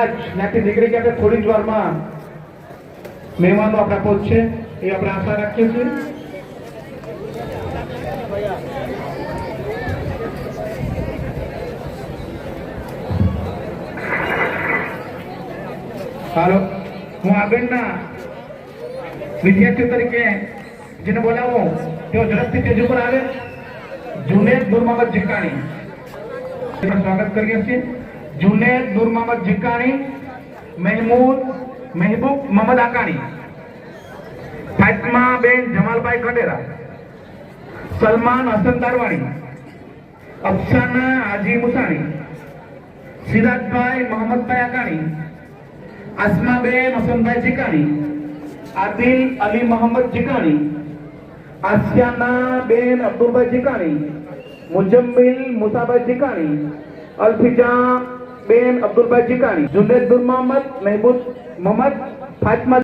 હમણાં જ ત્યાંથી નીકળી ગયા કે થોડી જ વારમાં મહેમાનો આપણા પહોંચશે એ આપણે આશા રાખીએ છીએ. હાલો, હું આગળના વિદ્યાર્થીઓ તરીકે જેને બોલાવો તેઓ ઝડપથી સ્ટેજ ઉપર આવે. જુનેદ નૂર મોહમ્મદ જીકાણી સ્વાગત કરીએ છીએ. જુનેદ નૂર મોહમ્મદ જીકાણી, મહેબૂબ મોહમ્મદ આકાણી, ફાતિમા બેન જમાલભાઈ ખંડેરા, સલમાન હસન દારવાણી, અફસાના હાજી મુસાણી, સિરાજભાઈ મોહમ્મદભાઈ આકાણી, આસમાબેન હસનભાઈ જીકાણી, આદિલ અલી મોહમ્મદ જીકાણી, આસિયાના બેન અબ્દુલભાઈ જીકાણી, મુજમ્મિલ મુસાભાઈ જીકાણી, અલ્ફિજા બેન અબ્દુલભાઈ જીકાણી, જુનેદ નૂર મોહમ્મદ, મહેબૂબ મોહમ્મદ, ફાતિમા